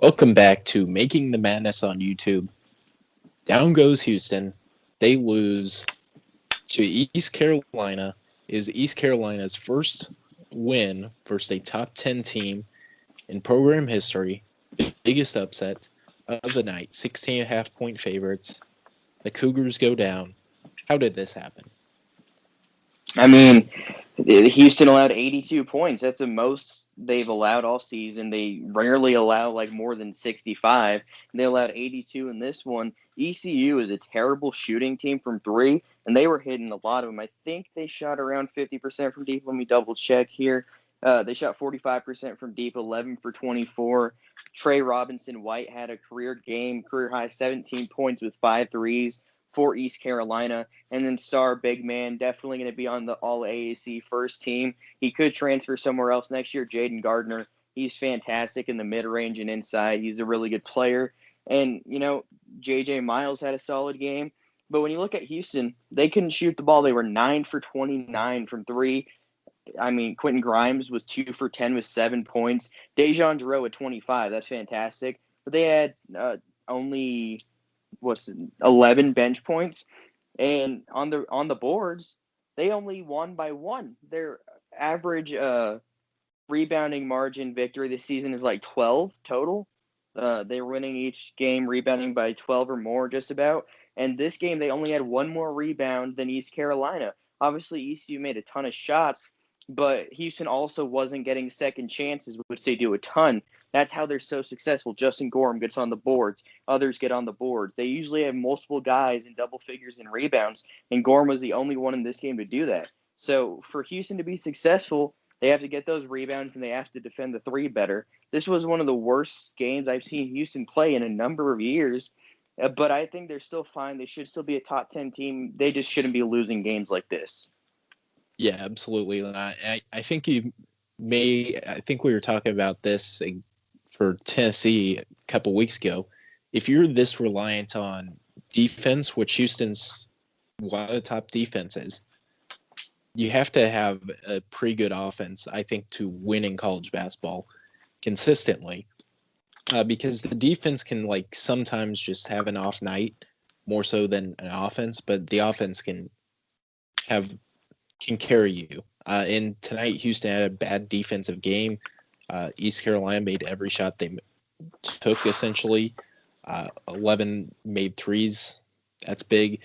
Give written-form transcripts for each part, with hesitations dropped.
Welcome back to Making the Madness on YouTube. Down goes Houston. They lose to East Carolina. Is East Carolina's first win versus a top 10 team in program history. Biggest upset of the night. 16.5 point favorites. The Cougars go down. How did this happen? I mean, Houston allowed 82 points. That's the most they've allowed all season. They rarely allow like more than 65. They allowed 82 in this one. ECU is a terrible shooting team from three, and they were hitting a lot of them. I think they shot around 50% from deep. Let me double check here. They shot 45% from deep, 11 for 24. Trey Robinson White had a career game, career high 17 points with 5 threes for East Carolina. And then star big man, definitely going to be on the All AAC first team. He could transfer somewhere else next year. Jaden Gardner, he's fantastic in the mid range and inside. He's a really good player. And, JJ Miles had a solid game. But when you look at Houston, they couldn't shoot the ball. They were 9 for 29 from three. I mean, Quentin Grimes was 2 for 10 with 7 points. Dejan Jarreau at 25. That's fantastic. But they had only 11 bench points, and on the boards they only won by one. Their average rebounding margin victory this season is like 12 total. They're winning each game rebounding by 12 or more just about, and this game they only had one more rebound than East Carolina. Obviously ECU made a ton of shots, but Houston also wasn't getting second chances, which they do a ton. That's how they're so successful. Justin Gorham gets on the boards. Others get on the boards. They usually have multiple guys in double figures in rebounds, and Gorham was the only one in this game to do that. So for Houston to be successful, they have to get those rebounds and they have to defend the three better. This was one of the worst games I've seen Houston play in a number of years, but I think they're still fine. They should still be a top 10 team. They just shouldn't be losing games like this. Yeah, absolutely. I think I think we were talking about this for Tennessee a couple weeks ago. If you're this reliant on defense, which Houston's one of the top defenses, you have to have a pretty good offense, I think, to win in college basketball consistently. Because the defense can like sometimes just have an off night more so than an offense, but the offense have can carry you. And tonight, Houston had a bad defensive game. East Carolina made every shot they took, essentially. 11 made threes. That's big.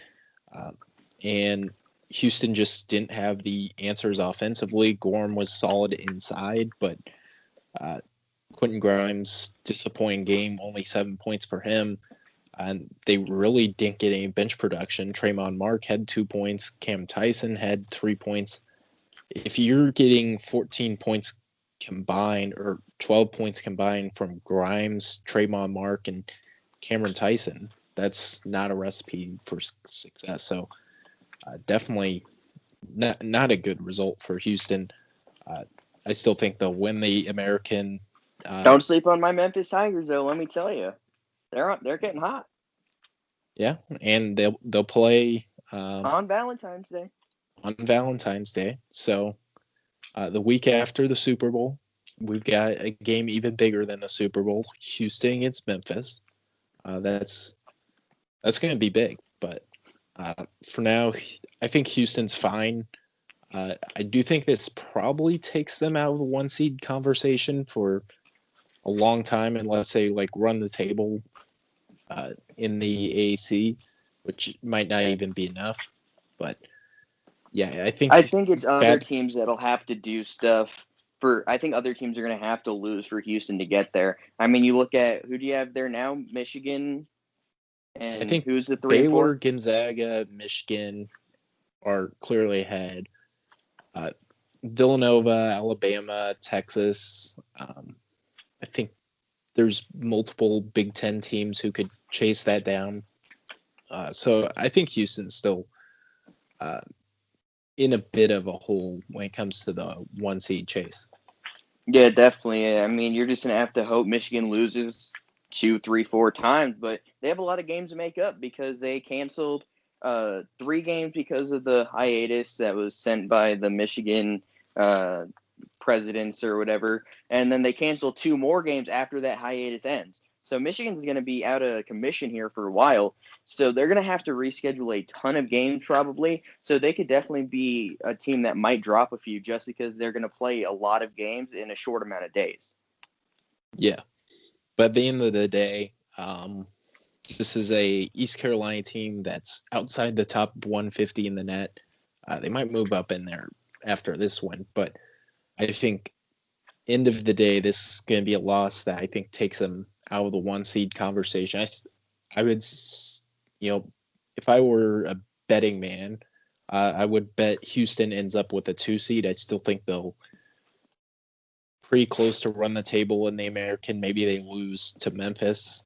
And Houston just didn't have the answers offensively. Gorham was solid inside, but Quentin Grimes, disappointing game, only 7 points for him. And they really didn't get any bench production. Tremont Mark had 2 points. Cam Tyson had 3 points. If you're getting 14 points combined or 12 points combined from Grimes, Tremont Mark, and Cameron Tyson, that's not a recipe for success. So definitely not a good result for Houston. I still think they'll win the American. Don't sleep on my Memphis Tigers, though. Let me tell you, they're getting hot. Yeah, and they'll play on Valentine's Day. On Valentine's Day. So the week after the Super Bowl, we've got a game even bigger than the Super Bowl. Houston against Memphis. That's going to be big. But for now, I think Houston's fine. I do think this probably takes them out of the one seed conversation for a long time, and let's say like run the table in the AAC, which might not even be enough. But yeah, I think it's other teams that'll have to do stuff. I think other teams are going to have to lose for Houston to get there. I mean, you look at who do you have there now? Michigan, and I think who's the 3 Baylor, and 4? Gonzaga, Michigan are clearly ahead. Villanova, Alabama, Texas. I think there's multiple Big Ten teams who could chase that down. So I think Houston's still in a bit of a hole when it comes to the one seed chase. Yeah, definitely. I mean, you're just going to have to hope Michigan loses 2, 3, 4 times, but they have a lot of games to make up because they canceled 3 games because of the hiatus that was sent by the Michigan presidents or whatever, and then they cancel 2 more games after that hiatus ends. So Michigan's going to be out of commission here for a while. So they're going to have to reschedule a ton of games probably. So they could definitely be a team that might drop a few just because they're going to play a lot of games in a short amount of days. Yeah. But at the end of the day, this is a East Carolina team that's outside the top 150 in the net. They might move up in there after this one, but I think end of the day, this is going to be a loss that I think takes them out of the 1 seed conversation. I would, if I were a betting man, I would bet Houston ends up with a 2 seed. I still think they'll pretty close to run the table in the American. Maybe they lose to Memphis.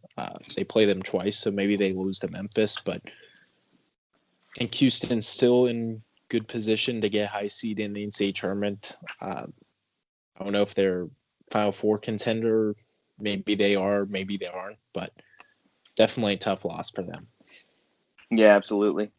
They play them twice, so maybe they lose to Memphis. But I think Houston's still in good position to get high seed in the NCAA tournament. I don't know if they're Final Four contender. Maybe they are, maybe they aren't. But definitely a tough loss for them. Yeah, absolutely.